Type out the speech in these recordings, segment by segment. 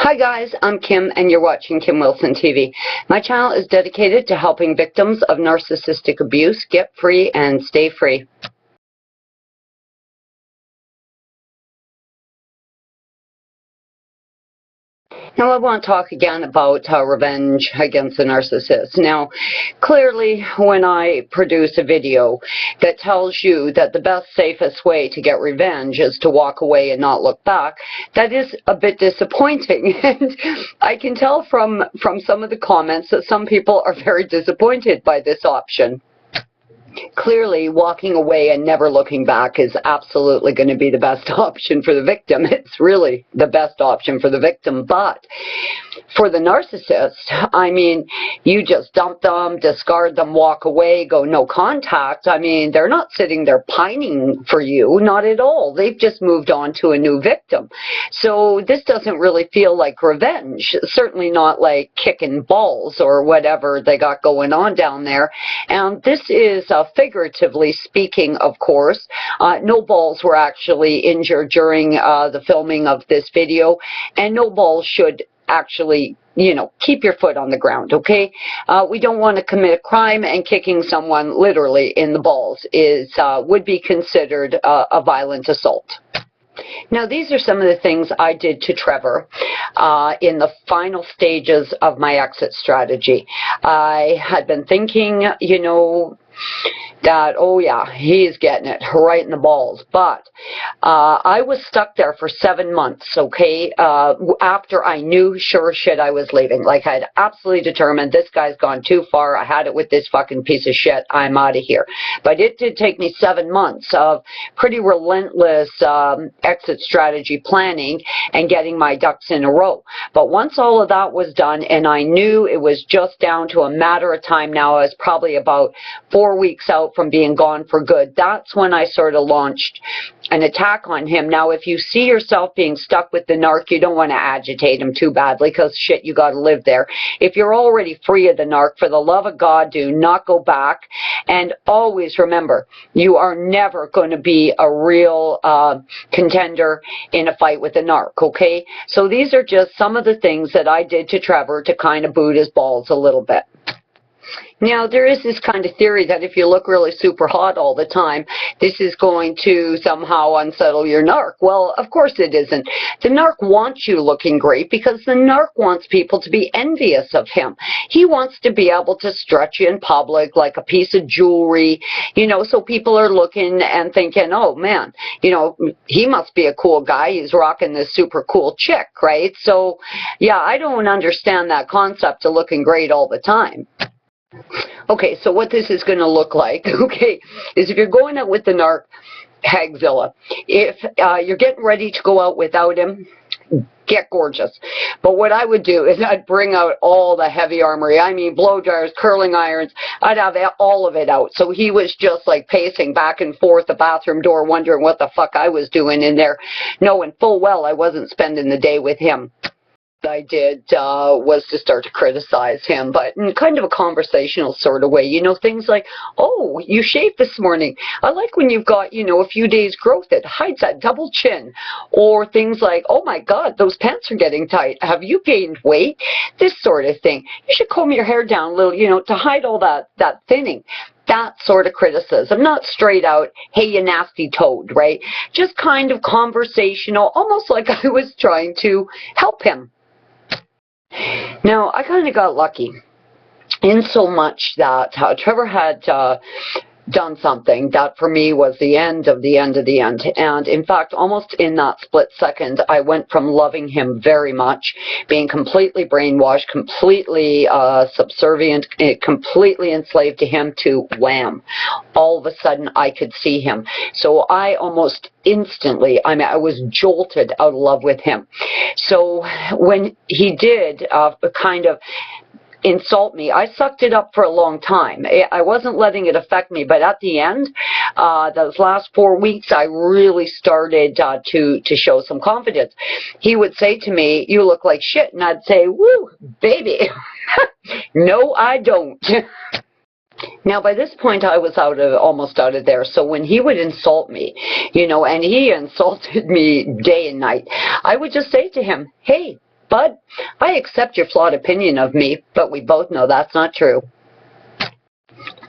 Hi guys, I'm Kim and you're watching Kim Wilson TV. My channel is dedicated to helping victims of narcissistic abuse get free and stay free. Now I want to talk again about revenge against the narcissist. Now, clearly when I produce a video that tells you that the best, safest way to get revenge is to walk away and not look back, that is a bit disappointing. And I can tell from some of the comments that some people are very disappointed by this option. Clearly, walking away and never looking back is absolutely going to be the best option for the victim. It's really the best option for the victim. But for the narcissist, I mean, you just dump them, discard them, walk away, go no contact. I mean, they're not sitting there pining for you, not at all. They've just moved on to a new victim. So this doesn't really feel like revenge, certainly not like kicking balls or whatever they got going on down there. And this is figuratively speaking, of course. No balls were actually injured during the filming of this video, and no balls should actually, keep your foot on the ground, okay? We don't want to commit a crime, and kicking someone literally in the balls would be considered a violent assault. Now, these are some of the things I did to Trevor in the final stages of my exit strategy. I had been thinking, that, oh yeah, he's getting it right in the balls. But I was stuck there for 7 months, okay, after I knew sure shit I was leaving. Like, I had absolutely determined this guy's gone too far. I had it with this fucking piece of shit. I'm out of here. But it did take me 7 months of pretty relentless exit strategy planning and getting my ducks in a row. But once all of that was done and I knew it was just down to a matter of time now, I was probably about 4 weeks out from being gone for good, that's when I sort of launched an attack on him. Now, if you see yourself being stuck with the narc, you don't want to agitate him too badly, because shit, you got to live there. If you're already free of the narc, for the love of God, do not go back. And always remember, you are never going to be a real contender in a fight with the narc, okay? So these are just some of the things that I did to Trevor to kind of boot his balls a little bit. Now, there is this kind of theory that if you look really super hot all the time, this is going to somehow unsettle your narc. Well, of course it isn't. The narc wants you looking great because the narc wants people to be envious of him. He wants to be able to stretch you in public like a piece of jewelry, so people are looking and thinking, oh man, he must be a cool guy. He's rocking this super cool chick, right? So, yeah, I don't understand that concept of looking great all the time. Okay, so what this is going to look like, okay, is if you're going out with the narc, Hagzilla, if you're getting ready to go out without him, get gorgeous. But what I would do is I'd bring out all the heavy armory. I mean, blow dryers, curling irons. I'd have all of it out. So he was just like pacing back and forth the bathroom door, wondering what the fuck I was doing in there, knowing full well I wasn't spending the day with him. I did was to start to criticize him, but in kind of a conversational sort of way. Things like, oh, you shaved this morning. I like when you've got, a few days growth. It hides that double chin. Or things like, oh my God, those pants are getting tight. Have you gained weight? This sort of thing. You should comb your hair down a little, to hide all that thinning. That sort of criticism, not straight out, hey, you nasty toad, right? Just kind of conversational, almost like I was trying to help him. Now, I kind of got lucky in so much that Trevor had done something that for me was the end of the end of the end. And in fact, almost in that split second, I went from loving him very much, being completely brainwashed, completely subservient, completely enslaved to him, to wham. All of a sudden, I could see him. So I almost instantly, I was jolted out of love with him. So when he did kind of insult me, I sucked it up for a long time. I wasn't letting it affect me, but at the end, those last 4 weeks, I really started to show some confidence. He would say to me, you look like shit, and I'd say, woo, baby. No, I don't. Now, by this point, I was almost out of there. So when he would insult me, and he insulted me day and night, I would just say to him, hey, Bud, I accept your flawed opinion of me, but we both know that's not true.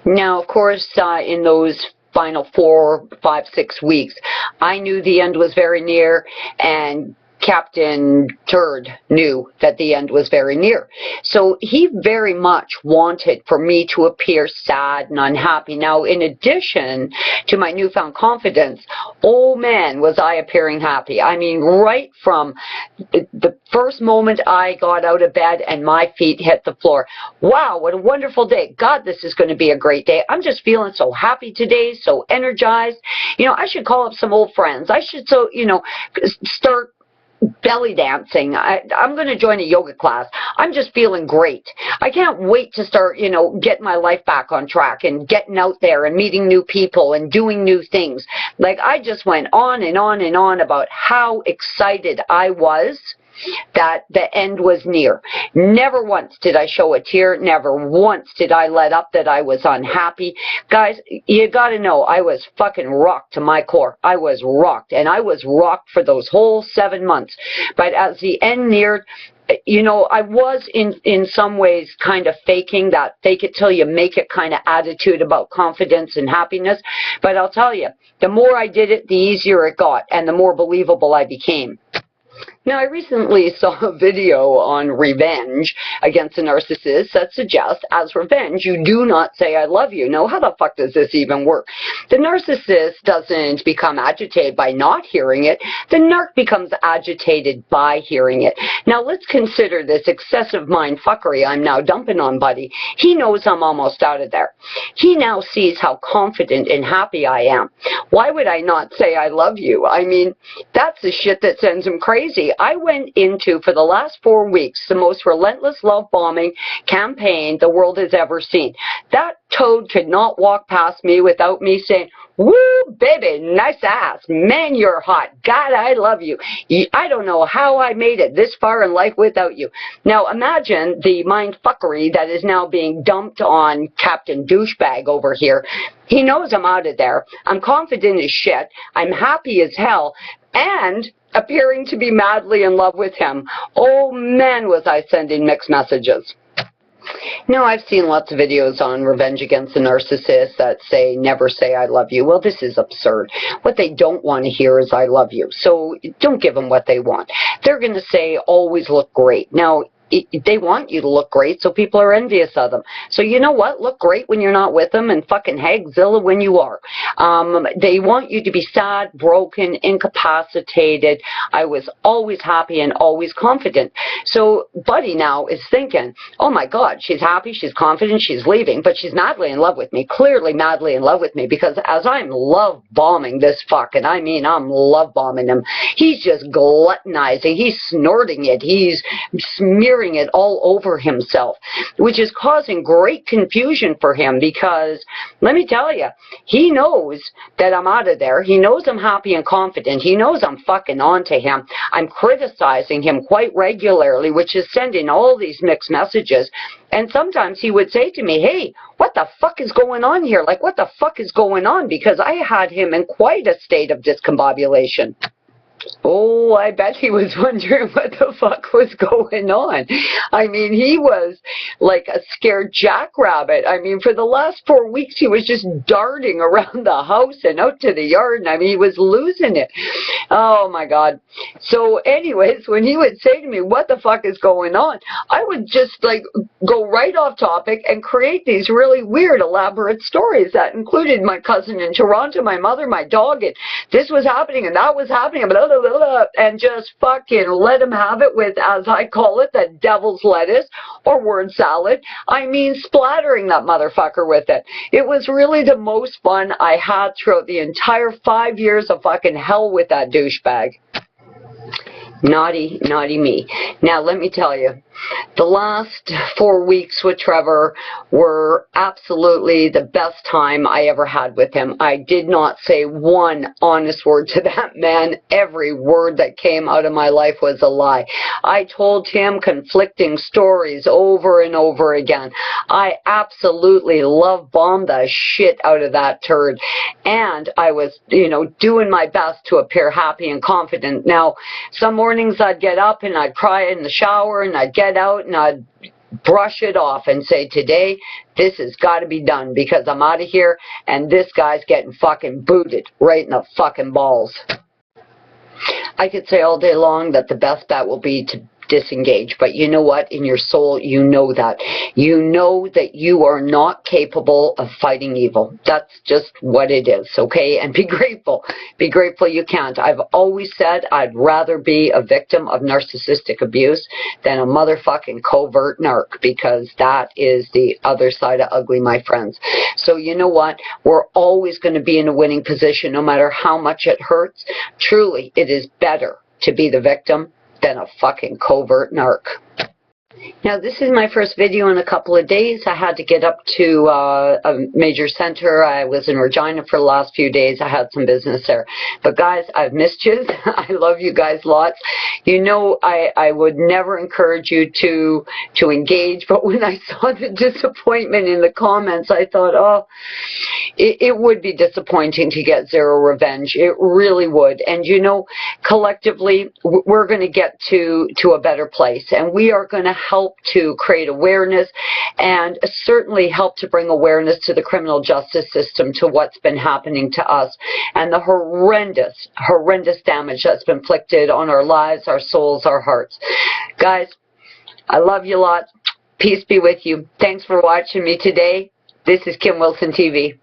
Now, of course, in those final 4, 5, 6 weeks, I knew the end was very near, and Captain Turd knew that the end was very near. So he very much wanted for me to appear sad and unhappy. Now, in addition to my newfound confidence, oh man, was I appearing happy. I mean, right from the first moment I got out of bed and my feet hit the floor. Wow, what a wonderful day. God, this is going to be a great day. I'm just feeling so happy today, so energized. You know, I should call up some old friends. I should, start belly dancing. I'm going to join a yoga class. I'm just feeling great. I can't wait to start, getting my life back on track and getting out there and meeting new people and doing new things. Like, I just went on and on and on about how excited I was that the end was near. Never once did I show a tear. Never once did I let up that I was unhappy. Guys, you gotta know, I was fucking rocked to my core. I was rocked, and I was rocked for those whole 7 months. But as the end neared, I was in some ways kind of faking that fake it till you make it kind of attitude about confidence and happiness. But I'll tell you, the more I did it, the easier it got, and the more believable I became. Now, I recently saw a video on revenge against a narcissist that suggests, as revenge, you do not say I love you. Now, how the fuck does this even work? The narcissist doesn't become agitated by not hearing it. The narc becomes agitated by hearing it. Now, let's consider this excessive mind fuckery I'm now dumping on Buddy. He knows I'm almost out of there. He now sees how confident and happy I am. Why would I not say I love you? I mean, that's the shit that sends him crazy. I went into, for the last 4 weeks, the most relentless love bombing campaign the world has ever seen. That toad could not walk past me without me saying, woo, baby, nice ass. Man, you're hot. God, I love you. I don't know how I made it this far in life without you. Now, imagine the mind fuckery that is now being dumped on Captain Douchebag over here. He knows I'm out of there. I'm confident as shit. I'm happy as hell. And appearing to be madly in love with him. Oh man, was I sending mixed messages. Now, I've seen lots of videos on revenge against the narcissist that say, never say I love you. Well, this is absurd. What they don't want to hear is I love you. So don't give them what they want. They're going to say, always look great. Now, they want you to look great, so people are envious of them. So you know what? Look great when you're not with them, and fucking hagzilla when you are. They want you to be sad, broken, incapacitated. I was always happy and always confident. So Buddy now is thinking, oh my God, she's happy, she's confident, she's leaving, but she's madly in love with me, clearly madly in love with me, because as I'm love bombing this fuck, and I mean I'm love bombing him, he's just gluttonizing, he's snorting it, he's smearing it all over himself, which is causing great confusion for him, because let me tell you, he knows that I'm out of there. He knows I'm happy and confident. He knows I'm fucking on to him. I'm criticizing him quite regularly, which is sending all these mixed messages. And sometimes he would say to me, hey, what the fuck is going on here? Like, what the fuck is going on? Because I had him in quite a state of discombobulation. Oh, I bet he was wondering what the fuck was going on. I mean, he was like a scared jackrabbit. I mean, for the last 4 weeks, he was just darting around the house and out to the yard. And I mean, he was losing it. Oh, my God. So anyways, when he would say to me, what the fuck is going on? I would just like go right off topic and create these really weird, elaborate stories that included my cousin in Toronto, my mother, my dog, and this was happening and that was happening, and just fucking let him have it with, as I call it, the devil's lettuce or word salad. I mean, splattering that motherfucker with it. It was really the most fun I had throughout the entire 5 years of fucking hell with that douchebag. Naughty, naughty me. Now, let me tell you, the last 4 weeks with Trevor were absolutely the best time I ever had with him. I did not say one honest word to that man. Every word that came out of my life was a lie. I told him conflicting stories over and over again. I absolutely love-bombed the shit out of that turd. And I was, doing my best to appear happy and confident. Now, some morning mornings I'd get up and I'd cry in the shower, and I'd get out and I'd brush it off and say, today, this has got to be done because I'm out of here and this guy's getting fucking booted right in the fucking balls. I could say all day long that the best bet will be to disengage, but you know what? In your soul, you know that. You know that you are not capable of fighting evil. That's just what it is, okay? And be grateful. Be grateful you can't. I've always said I'd rather be a victim of narcissistic abuse than a motherfucking covert narc, because that is the other side of ugly, my friends. So you know what? We're always going to be in a winning position no matter how much it hurts. Truly, it is better to be the victim than a fucking covert narc. Now, this is my first video in a couple of days. I had to get up to a major center. I was in Regina for the last few days. I had some business there. But guys, I've missed you. I love you guys lots. You know, I would never encourage you to engage, but when I saw the disappointment in the comments, I thought, oh, it would be disappointing to get zero revenge. It really would. And you know, collectively, we're going to get to a better place, and we are going to help to create awareness and certainly help to bring awareness to the criminal justice system, to what's been happening to us and the horrendous damage that's been inflicted on our lives, our souls, our hearts. Guys, I love you a lot. Peace be with you. Thanks for watching me today. This is Kim Wilson TV.